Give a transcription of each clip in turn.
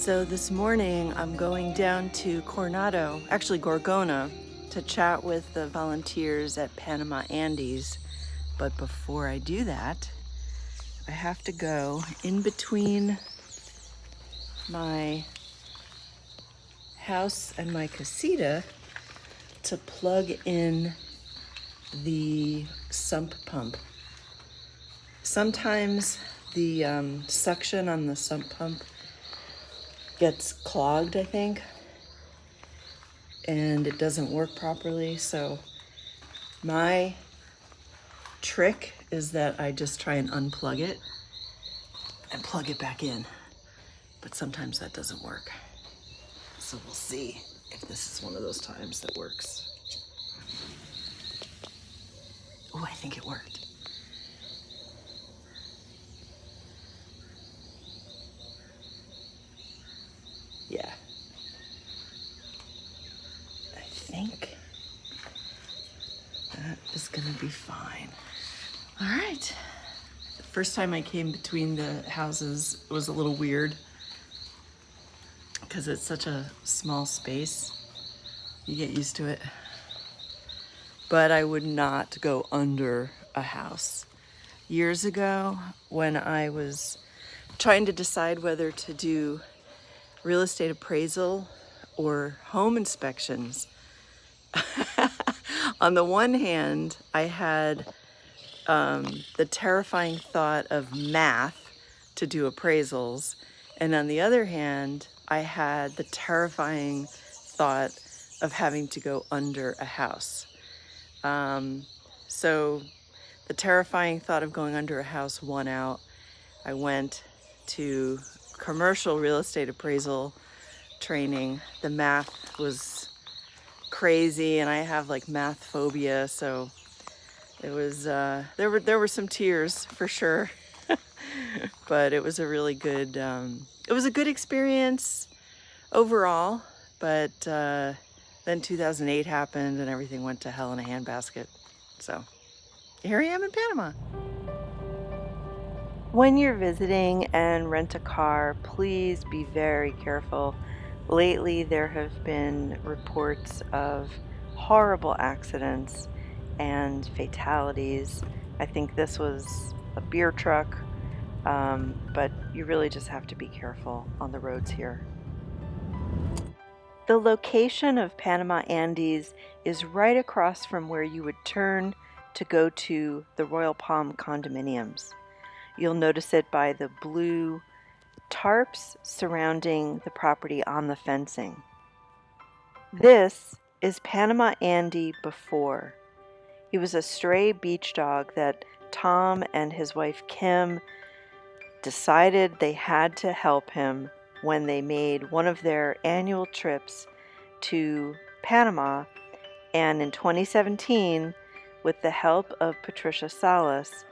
So this morning I'm going down to Coronado, actually Gorgona, to chat with the volunteers at Panama Andes. But before I do that, I have to go in between my house and my casita to plug in the sump pump. Sometimes the suction on the sump pump gets clogged, I think, and it doesn't work properly. So my trick is that I just try and unplug it and plug it back in. But sometimes that doesn't work. So we'll see if this is one of those times that works. Oh, I think it worked. Yeah. I think that is gonna be fine. All right. The first time I came between the houses, it was a little weird because it's such a small space. You get used to it. But I would not go under a house. Years ago, when I was trying to decide whether to do real estate appraisal or home inspections, on the one hand, I had the terrifying thought of math to do appraisals, and on the other hand, I had the terrifying thought of having to go under a house. So the terrifying thought of going under a house won out. I went to commercial real estate appraisal training. The math was crazy, and I have like math phobia, so it was there were some tears for sure. But it was a really good it was a good experience overall. But then 2008 happened and everything went to hell in a handbasket. So here I am in Panama. When you're visiting and rent a car, please be very careful. Lately, there have been reports of horrible accidents and fatalities. I think this was a beer truck, but you really just have to be careful on the roads here. The location of Panama Andes is right across from where you would turn to go to the Royal Palm condominiums. You'll notice it by the blue tarps surrounding the property on the fencing. This is Panama Andy before. He was a stray beach dog that Tom and his wife Kim decided they had to help him when they made one of their annual trips to Panama, and in 2017, with the help of Patricia Salas,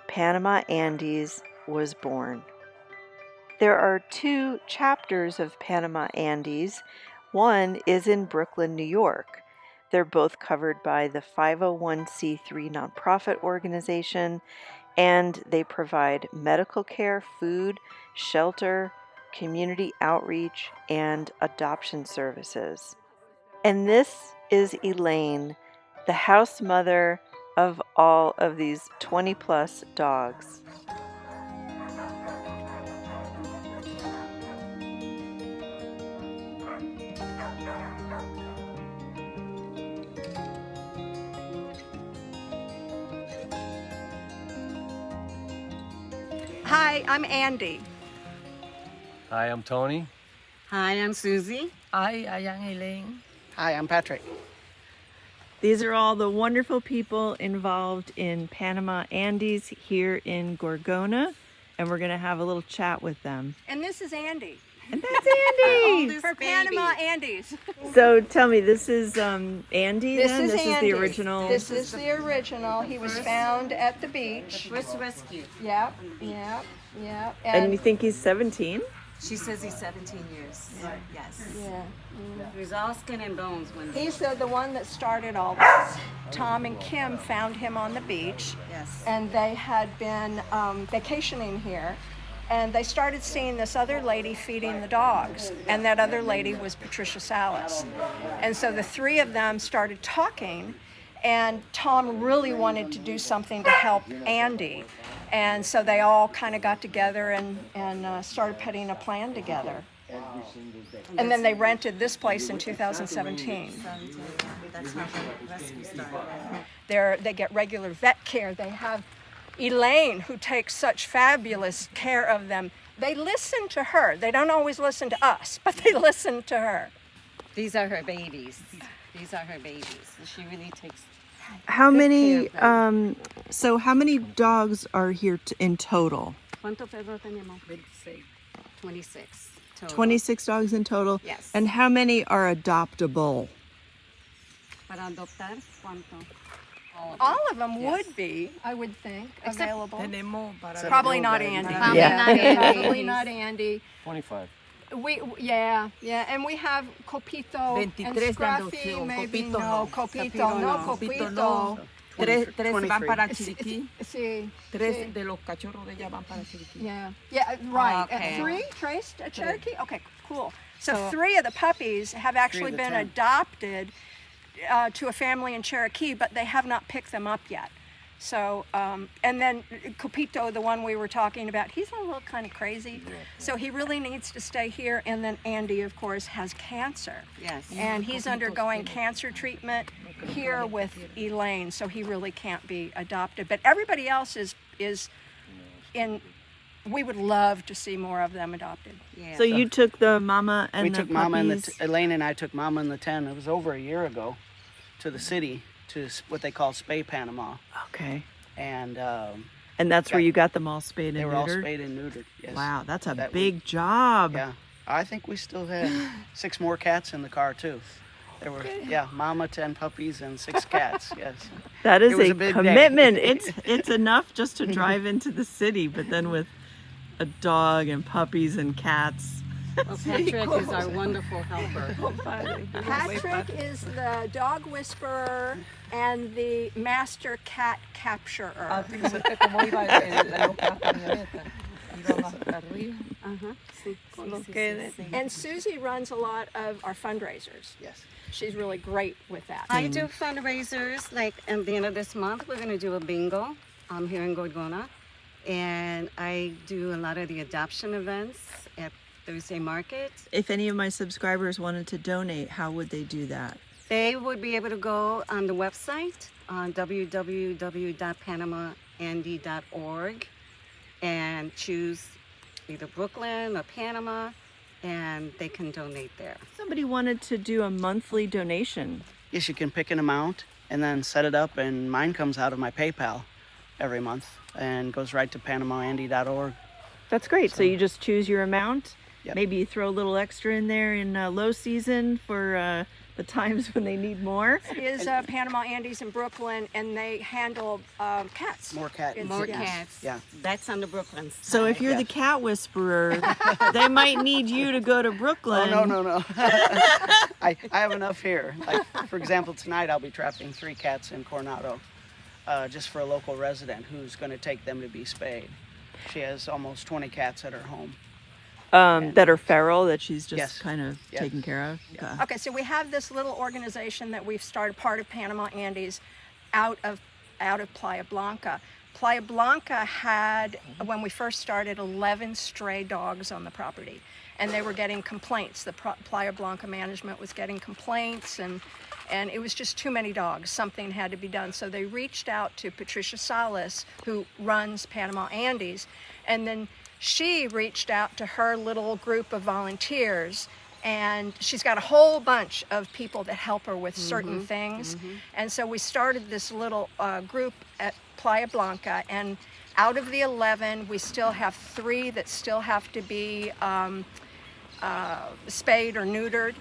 Panama Andes was born. There are two chapters of Panama Andes. One is in Brooklyn, New York. They're both covered by the 501c3 nonprofit organization, and they provide medical care, food, shelter, community outreach, and adoption services. And this is Elaine, the house mother of all of these 20-plus dogs. Hi, I'm Andy. Hi, I'm Tony. Hi, I'm Susie. Hi, I'm Elaine. Hi, I'm Patrick. These are all the wonderful people involved in Panama Andes here in Gorgona, and we're going to have a little chat with them. And this is Andy. And that's Andy! For Panama Andes. So tell me, this is Andy This then? is This Andy. is the original? This is the original. He was found at the beach. First rescue. Yep. And you think he's 17? She says he's 17 years. Yes. Yeah. He was all skin and bones when He's the one that started all this. Tom and Kim found him on the beach. Yes. And they had been vacationing here. And they started seeing this other lady feeding the dogs, and that other lady was Patricia Salas. And so the three of them started talking, and Tom really wanted to do something to help Andy. And so they all kind of got together and started putting a plan together. And then they rented this place in 2017. That's how the rescue started. They get regular vet care. They have Elaine, who takes such fabulous care of them. They listen to her. They don't always listen to us, but they listen to her. These are her babies. These are her babies. She really takes. How Good many? care of So how many dogs are here in total? ¿Cuántos perros tenemos? 26 total. 26 dogs in total. Yes. And how many are adoptable? Para adoptar, ¿cuánto? All of them would be, I would think, available. Tenemos para Probably not Andy. Probably Yeah. not Andy. Probably not Andy. 25. Yeah, and we have Copito 23 and de Scruffy, adopción. maybe Copito no, no. Copito, no, Copito Copito. no. Tres van para Chiriquí. Sí, Tres sí. de los cachorros de ella van para Chiriquí. Yeah, right. Okay. Three traced a Cherokee? Okay, cool. So So- 3 of the puppies have actually the been 10. adopted to a family in Cherokee, but they have not picked them up yet. So, and then Copito, the one we were talking about, he's a little kind of crazy. So he really needs to stay here. And then Andy, of course, has cancer. Yes. And he's undergoing cancer treatment here with Elaine, so he really can't be adopted. But everybody else is in, we would love to see more of them adopted. Yeah. So you took the mama and We the took Mama and puppies. Elaine and I took Mama and the 10. It was over a year ago to the city to what they call Spay, Panama. Okay. And And that's where you got them all spayed and they were all neutered? spayed and neutered. Yes. Wow, that's a That big job. Yeah. I think we still had 6 more cats in the car too. There were, Mama, 10 puppies, and 6 cats. Yes. That is It was a a big day. commitment. It's enough just to drive into the city, but then with a dog and puppies and cats. Well, Patrick is our wonderful helper. Patrick is the dog whisperer and the master cat capturer. ¿Viste cómo iba la loca camioneta? Iba más arriba. Sí, Con los sí, que- sí, sí. And Susie runs a lot of our fundraisers. Yes. She's really great with that. I do fundraisers, like at the end of this month, we're going to do a bingo here in Gorgona. And I do a lot of the adoption events at Thursday Market. If any of my subscribers wanted to donate, how would they do that? They would be able to go on the website on www.panamaandy.org and choose either Brooklyn or Panama, and they can donate there. Somebody wanted to do a monthly donation. Yes, you can pick an amount and then set it up, and mine comes out of my PayPal every month and goes right to panamaandy.org. That's great. So you just choose your amount. Yep. Maybe you throw a little extra in there in low season for the times when they need more. Is Panama Andy's in Brooklyn, and they handle cats. More cats. It's- More yes. cats. Yeah. That's on the Brooklyn side. So if you're the cat whisperer, they might need you to go to Oh, Brooklyn. no. I have enough here. Like, for example, tonight I'll be trapping 3 cats in Coronado just for a local resident who's going to take them to be spayed. She has almost 20 cats at her home. That are feral, that she's just Yes. kind of Yes. taking care of. Okay. Okay, so we have this little organization that we've started, part of Panama Andy's, out of Playa Blanca. Playa Blanca had, when we first started, 11 stray dogs on the property, and they were getting complaints. The Playa Blanca management was getting complaints, and it was just too many dogs. Something had to be done. So they reached out to Patricia Salas, who runs Panama Andy's, and then she reached out to her little group of volunteers, and she's got a whole bunch of people that help her with certain things. And so we started this little group at Playa Blanca, and out of the 11, we still have 3 that still have to be spayed or neutered.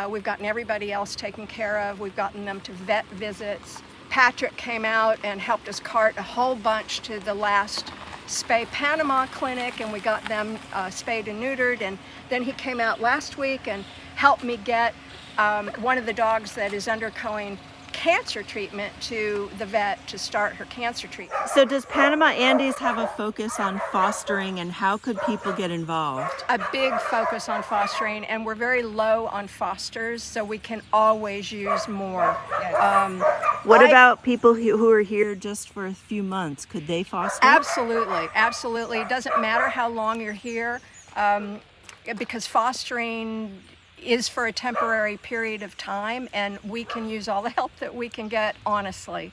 We've gotten everybody else taken care of. We've gotten them to vet visits. Patrick came out and helped us cart a whole bunch to the last Spay Panama clinic, and we got them spayed and neutered. And then he came out last week and helped me get one of the dogs that is undergoing cancer treatment to the vet to start her cancer treatment. So does Panama Andes have a focus on fostering, and how could people get involved? A big focus on fostering, and we're very low on fosters, so we can always use more. What about people who are here just for a few months? Could they foster? Absolutely, absolutely. It doesn't matter how long you're here, because fostering is for a temporary period of time, and we can use all the help that we can get, honestly.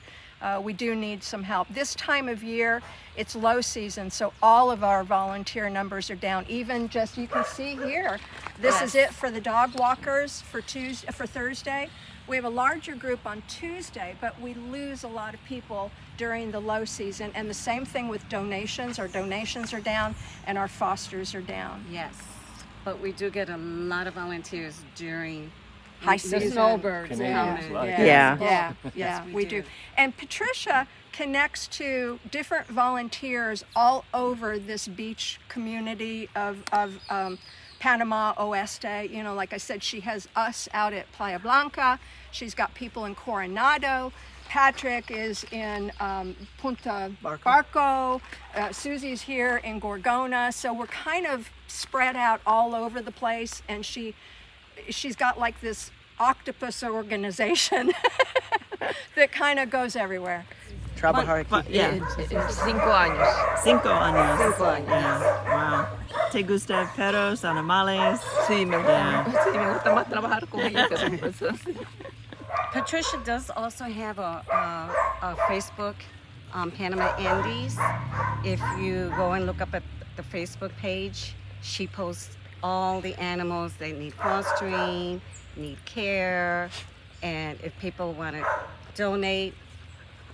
We do need some help. This time of year, it's low season, so all of our volunteer numbers are down. Even just, you can see here, this is it for the dog walkers for Thursday. We have a larger group on Tuesday, but we lose a lot of people during the low season. And the same thing with donations. Our donations are down and our fosters are down. Yes, but we do get a lot of volunteers during High the season. snowbirds Yeah. coming. Yeah. Yeah, we we do. do. And Patricia connects to different volunteers all over this beach community of Panama Oeste. You know, like I said, she has us out at Playa Blanca. She's got people in Coronado. Patrick is in Punta Barco. Susie's here in Gorgona. So we're kind of spread out all over the place, and she's got like this octopus organization that kind of goes everywhere. Trabajar aquí. Yeah. 5 años. 5 años. 5 años. Yeah. Wow. ¿Te gusta perros, animales? Sí, me gusta más trabajar con ellos que con personas. Patricia does also have a Facebook, Panama Andes. If you go and look up at the Facebook page, she posts all the animals that need fostering, need care, and if people want to donate,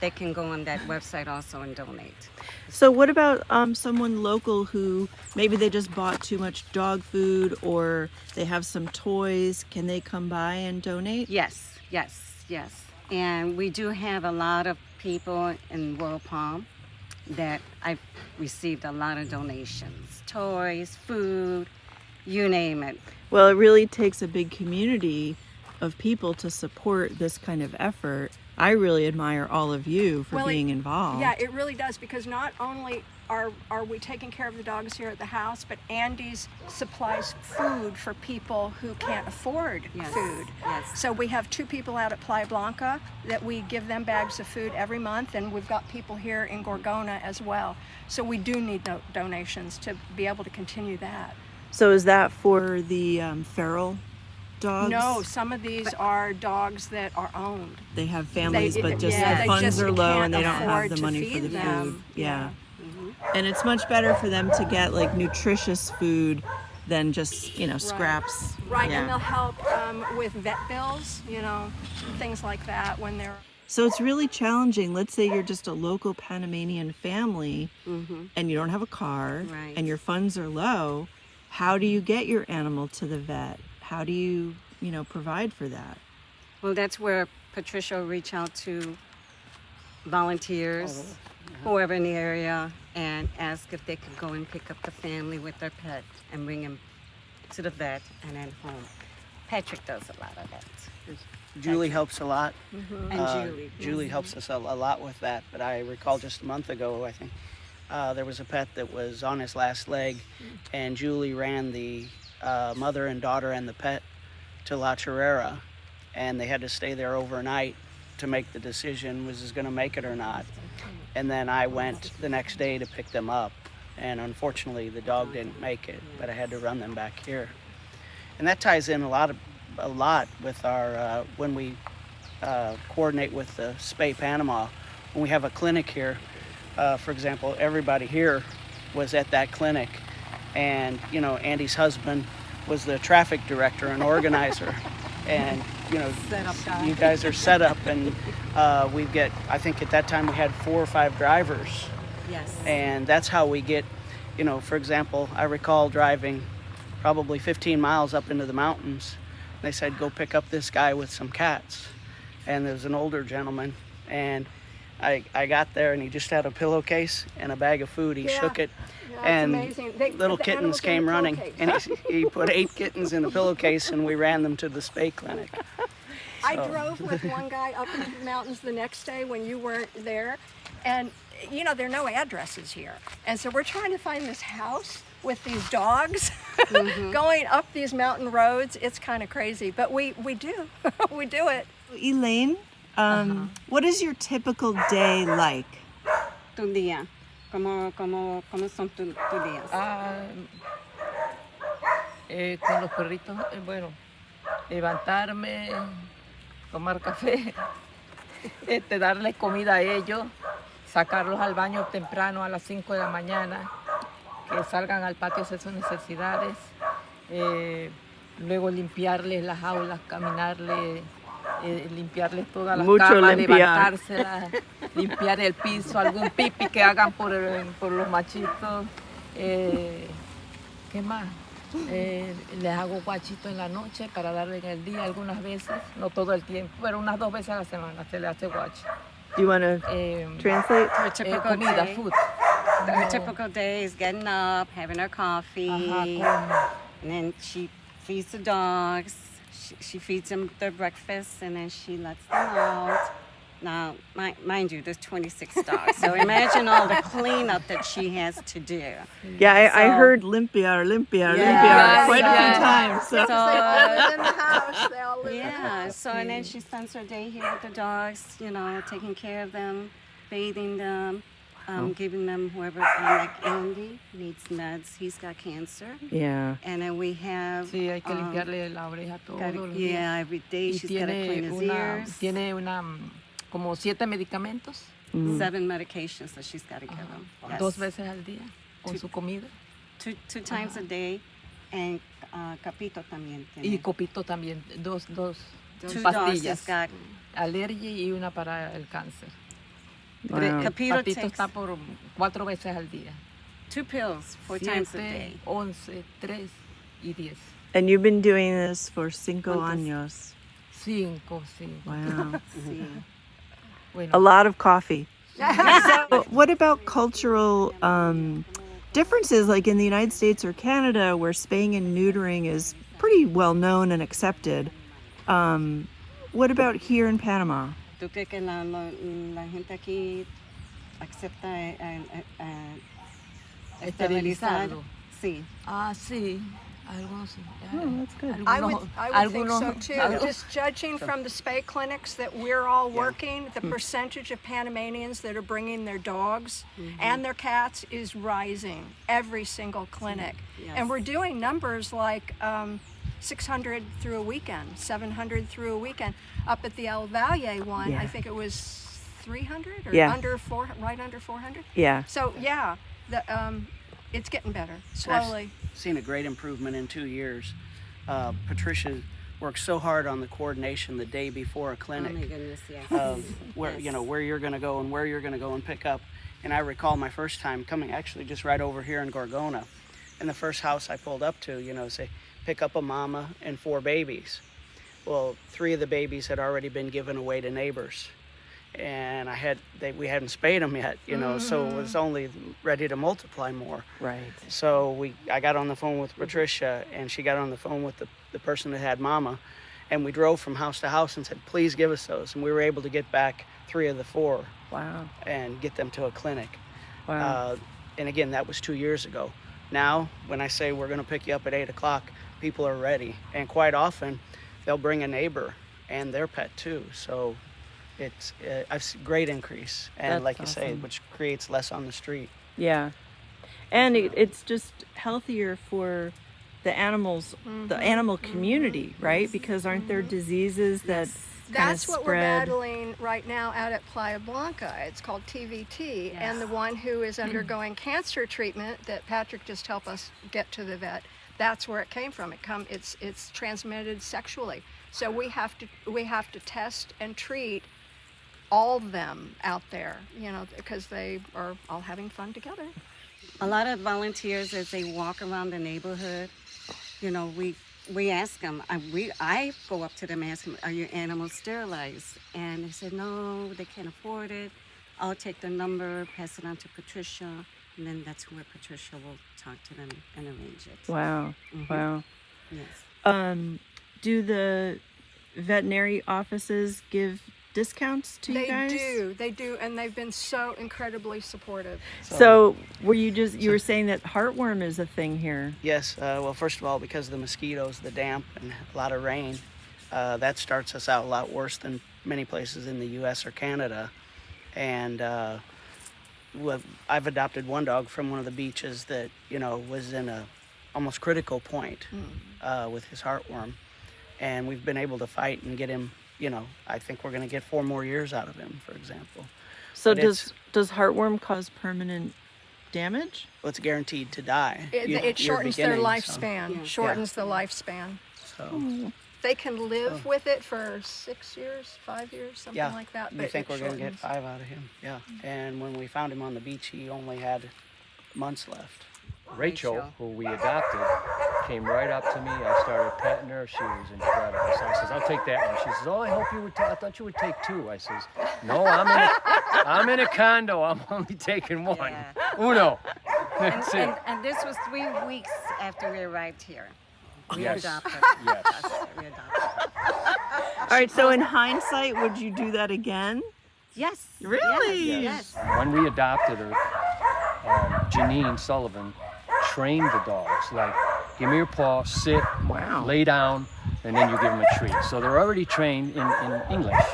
they can go on that website also and donate. So what about someone local who maybe they just bought too much dog food, or they have some toys? Can they come by and donate? Yes. And we do have a lot of people in Royal Palm that I've received a lot of donations, toys, food, you name it. Well, it really takes a big community of people to support this kind of effort. I really admire all of you for being involved. Yeah, it really does, because not only are we taking care of the dogs here at the house, but Andes supplies food for people who can't afford food. Yes. So we have 2 people out at Playa Blanca that we give them bags of food every month, and we've got people here in Gorgona as well. So we do need donations to be able to continue that. So is that for the feral dogs? No, some of these are dogs that are owned. They have families, They- but just yeah, the they funds just are low can't and they don't have afford the to money for feed the them. food. Yeah. Mm-hmm. And it's much better for them to get like nutritious food than just, scraps. Right, Yeah. and they'll help with vet bills, things like that when they're... So it's really challenging. Let's say you're just a local Panamanian family and you don't have a car Right. and your funds are low. How do you get your animal to the vet? How do you, provide for that? Well, that's where Patricia will reach out to volunteers, whoever in the area, and ask if they could go and pick up the family with their pet and bring him to the vet and then home. Patrick does a lot of that. Julie helps a lot. And Julie helps us a lot with that. But I recall just a month ago, I think, there was a pet that was on his last leg, and Julie ran the mother and daughter and the pet to La Chorrera, and they had to stay there overnight to make the decision, was this going to make it or not. And then I went the next day to pick them up, and unfortunately the dog didn't make it, but I had to run them back here. And that ties in a lot with our when we coordinate with the Spay Panama. When we have a clinic here, for example, everybody here was at that clinic, and Andy's husband was the traffic director and organizer, and you guys are set up, and we get, I think at that time we had 4 or 5 drivers. Yes. And that's how we get, for example, I recall driving probably 15 miles up into the mountains. They said, go pick up this guy with some cats. And there was an older gentleman, and I got there, and he just had a pillowcase and a bag of food. He shook it, and amazing. little The kittens animals in came the running, pillowcase. and he put 8 kittens in a pillowcase, and we ran them to the Spay clinic. I drove with one guy up into the mountains the next day when you weren't there, and you know there are no addresses here, and so we're trying to find this house with these dogs going up these mountain roads. It's kind of crazy, but we do we do it. Elaine, what is your typical day like? Tu día. ¿Cómo son tus días? Con los perritos, bueno, levantarme, tomar café, darles comida a ellos, sacarlos al baño temprano a las 5 de la mañana, que salgan al patio a hacer sus necesidades, luego limpiarles las jaulas, caminarles, limpiarles todas las camas, levantárselas, limpiar el piso, algún pipi que hagan por los machitos. ¿Qué más? Les hago guachito en la noche para darle en el día algunas veces, no todo el tiempo, pero unas 2 veces a la semana se le hace guacho. Do you want to translate? Her typical Comida, day. food. Her typical day is getting up, having her coffee, and then she feeds the dogs. She feeds them their breakfast, and then she lets them out. Now, mind you, there's 26 dogs, so imagine all the cleanup that she has to do. Yeah, I heard limpia quite a few times. So. They all live in the house. They all live in the Yeah, house. so and then she spends her day here with the dogs, you know, taking care of them, bathing them, giving them whoever, like Andy needs meds, he's got cancer. Yeah. And then we have... Sí, hay que limpiarle la oreja todos los días. Yeah, every day she's got to clean his ears. Tiene como 7 medicamentos, 7 medications that she's got to give him. Yes. 2 veces al día, con su comida. Two times a day, and Capito también Y tiene. Copito también, dos 2 dogs pastillas. that's got... Alergia y una para el cáncer. Wow. Capito Patito takes está por 4 veces al día. 2 pills 4 times a day. 11, 3 y 10. And you've been doing this for 5 años. 5, sí. Wow. Sí. Bueno, A lot of coffee. So what about cultural differences, like in the United States or Canada, where spaying and neutering is pretty well known and accepted? What about here in Panama? ¿Tú crees que la gente aquí acepta esterilizar? esterilizarlo. Sí. Sí. Algunos sí. that's good. I would think so algunos- too. algunos- Just judging from the Spay clinics that we're all working, the percentage of Panamanians that are bringing their dogs and their cats is rising every single clinic. Yes. And we're doing numbers like 600 through a weekend, 700 through a weekend. Up at the Valle one, I Yeah. think it was 300 or Yeah. right under 400. Yeah. So yeah, it's getting better slowly. I've seen a great improvement in 2 years. Patricia works so hard on the coordination the day before a Oh clinic. my goodness, yes. Of where where you're going to go and where you're going to go and pick up. And I recall my first time coming, actually just right over here in Gorgona, and the first house I pulled up to, say pick up a mama and 4 babies. Well, 3 of the babies had already been given away to neighbors, and we hadn't spayed them yet, so it was only ready to multiply more. Right. So I got on the phone with Patricia, and she got on the phone with the person that had mama, and we drove from house to house and said, please give us those. And we were able to get back 3 of the 4 Wow. and get them to a clinic. Wow. And again, that was 2 years ago. Now, when I say we're going to pick you up at 8 o'clock, people are ready. And quite often, they'll bring a neighbor and their pet too. So it's I've seen great increase. And That's like you say, awesome. which creates less on the street. Yeah. And it's just healthier for the animals, the animal community, right? Because aren't there diseases that kind of That's what we're spread? battling right now out at Playa Blanca. It's called TVT, and the one who is undergoing cancer treatment that Patrick just helped us get to the vet. That's where it came from. It's transmitted sexually. So we have to test and treat all of them out there, because they are all having fun together. A lot of volunteers, as they walk around the neighborhood, we ask them. I go up to them and ask them, "Are your animals sterilized?" And they said, "No, they can't afford it. I'll take their number, pass it on to Patricia, and then that's where Patricia will talk to them and arrange it." Wow. Mhm. Wow. Yes. Do the veterinary offices give discounts to you guys? They do, and they've been so incredibly supportive. So were you were saying that heartworm is a thing here? Yes, well, first of all, because of the mosquitoes, the damp, and a lot of rain, that starts us out a lot worse than many places in the U.S. or Canada. And I've adopted one dog from one of the beaches that, was in a almost critical point with his heartworm. And we've been able to fight and get him, I think we're going to get 4 more years out of him, for example. So does heartworm cause permanent damage? Well, it's guaranteed to die. It shortens their lifespan. So. Shortens the lifespan. So. They can live with it for 6 years, 5 years, something like that. We think we're going to get 5 out of him. Yeah. And when we found him on the beach, he only had months left. Rachel, who we adopted, came right up to me. I started petting her. She was incredible. So I says, "I'll take that one." She says, "Oh, I hope you would. I thought you would take 2." I says, "No, I'm in a condo. I'm only taking 1. Yeah. Uno." That's it. And this was 3 weeks after we arrived here. We Yes. adopted. Yes. We adopted. All right, so in hindsight, would you do that again? Yes. Really? Yes. When we adopted her, Janine Sullivan trained the dogs. Like, give me your paw, sit, Wow. lay down, and then you give them a treat. So they're already trained in English,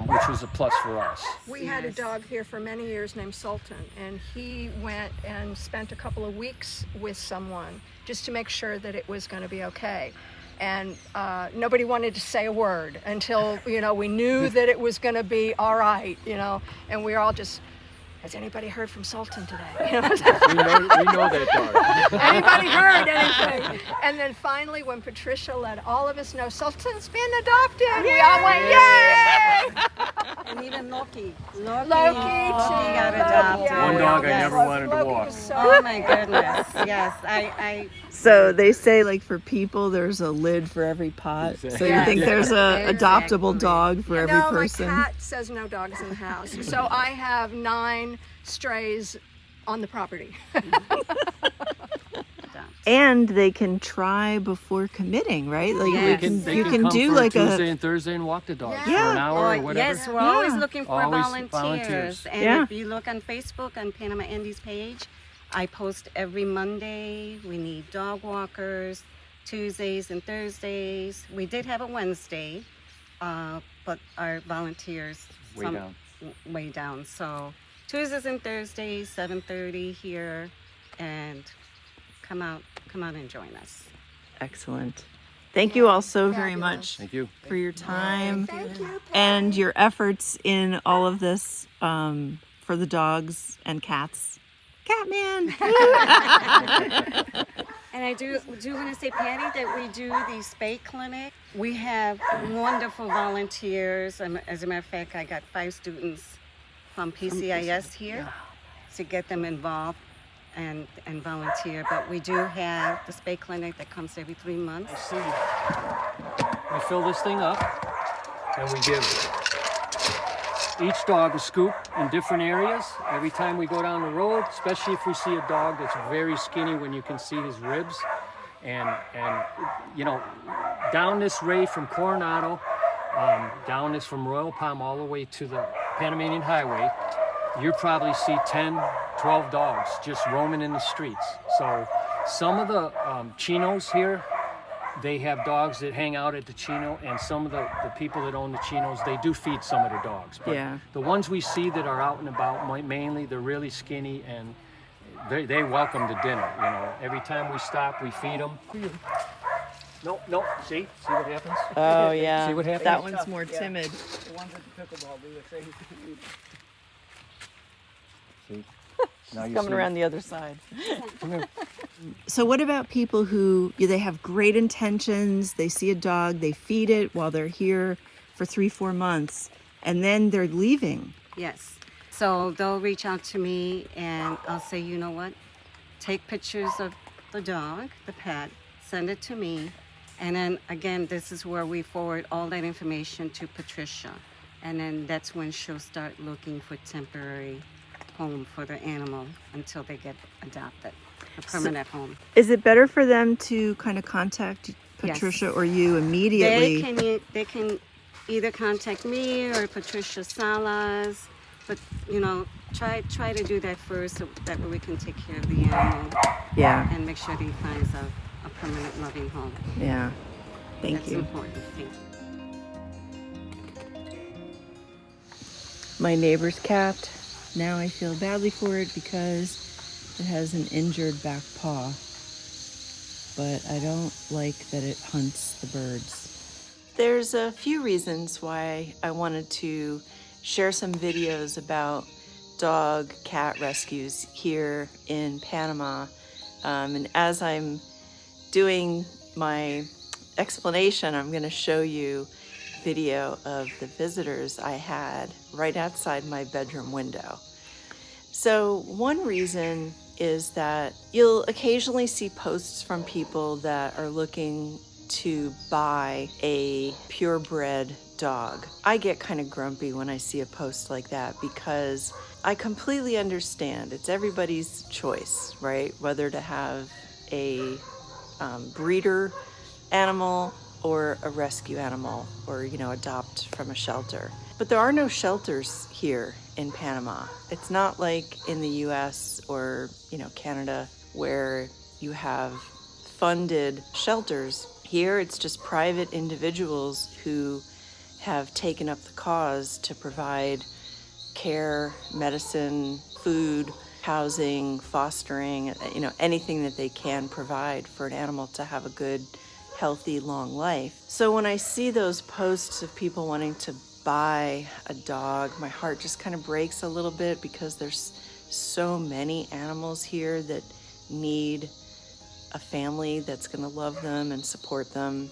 which was a plus for us. We had a dog here for many years named Sultan, and he went and spent a couple of weeks with someone just to make sure that it was going to be okay. And nobody wanted to say a word until, we knew that it was going to be all right, and we were all just, has anybody heard from Sultan today? We know that dog. Anybody heard anything? And then finally, when Patricia let all of us know Sultan's been adopted, we all went, yay! And even Loki. Loki got adopted. One dog I Yes. never wanted to Loki walk. was so Oh my goodness. Yes. I So they say, like, for people, there's a lid for every pot. So you Yes. think there's a adoptable Exactly. dog for every No, person? my cat says no dogs in the house. So I have 9 strays on the property. And they can try before committing, right? Like Yes. you can come do for like Tuesday a and Thursday and walk the dog for Yeah. an hour or whatever. Yes, we're always looking for Always volunteers. volunteers. And Yeah. if you look on Facebook on Panama Andy's page, I post every Monday. We need dog walkers, Tuesdays and Thursdays. We did have a Wednesday, but our volunteers Way down. way down. So Tuesdays and Thursdays, 7:30 here, and come out and join us. excellent. Thank you all so very much Thank you. for your time Thank you. and your efforts in all of this for the dogs and cats. Catman. And I do want to say, Patty, that we do the Spay clinic. We have wonderful volunteers. As a matter of fact, I got 5 students from PCIS here to get them involved and volunteer. But we do have the Spay clinic that comes every 3 months. We fill this thing up and we give each dog a scoop in different areas every time we go down the road, especially if we see a dog that's very skinny when you can see his ribs. And down this ray from Coronado, down this from Royal Palm all the way to the Panamanian Highway, you'll probably see 10, 12 dogs just roaming in the streets. So some of the chinos here, they have dogs that hang out at the chino, and some of the people that own the chinos, they do feed some of their dogs. But Yeah. the ones we see that are out and about, mainly they're really skinny, and they welcome to dinner. Every time we stop, we feed them. No, see what happens? Oh yeah. See what happens? That one's more timid. The ones at the pickleball do the same thing. See? Now you Coming see. around the other side. Come here. So what about people who they have great intentions, they see a dog, they feed it while they're here for 3-4 months, and then they're leaving? Yes. So they'll reach out to me and I'll say, you know what? Take pictures of the dog, the pet, send it to me. And then again, this is where we forward all that information to Patricia. And then that's when she'll start looking for temporary home for the animal until they get adopted, a permanent home. Is it better for them to kind of contact Patricia or you immediately. They can either contact me or Patricia Salas, but try to do that first so that way we can take care of the animal. Yeah. And make sure that he finds a permanent loving home. Yeah. Thank That's you. important. Thank you. My neighbor's cat. Now I feel badly for it because it has an injured back paw. But I don't like that it hunts the birds. There's a few reasons why I wanted to share some videos about dog-cat rescues here in Panama. And as I'm doing my explanation, I'm going to show you video of the visitors I had right outside my bedroom window. So one reason is that you'll occasionally see posts from people that are looking to buy a purebred dog. I get kind of grumpy when I see a post like that because I completely understand it's everybody's choice, right? Whether to have a breeder animal or a rescue animal, or adopt from a shelter. But there are no shelters here in Panama. It's not like in the US or Canada where you have funded shelters. Here it's just private individuals who have taken up the cause to provide care, medicine, food, housing, fostering, anything that they can provide for an animal to have a good, healthy, long life. So when I see those posts of people wanting to buy a dog, my heart just kind of breaks a little bit because there's so many animals here that need a family that's going to love them and support them.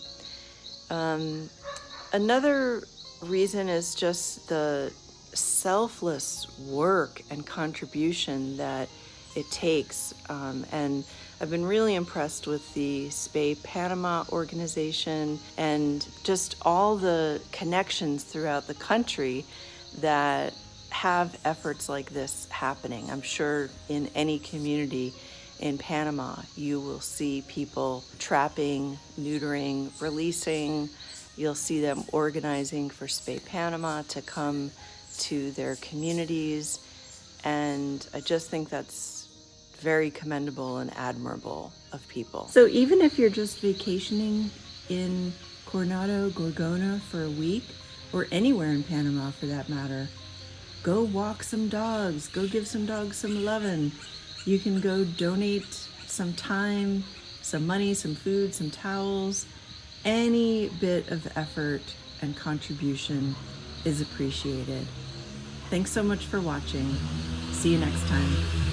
Another reason is just the selfless work and contribution that it takes. And I've been really impressed with the Spay Panama organization and just all the connections throughout the country that have efforts like this happening. I'm sure in any community in Panama, you will see people trapping, neutering, releasing. You'll see them organizing for Spay Panama to come to their communities. And I just think that's very commendable and admirable of people. So even if you're just vacationing in Coronado, Gorgona for a week, or anywhere in Panama for that matter, go walk some dogs, go give some dogs some lovin'. You can go donate some time, some money, some food, some towels. Any bit of effort and contribution is appreciated. Thanks so much for watching. See you next time.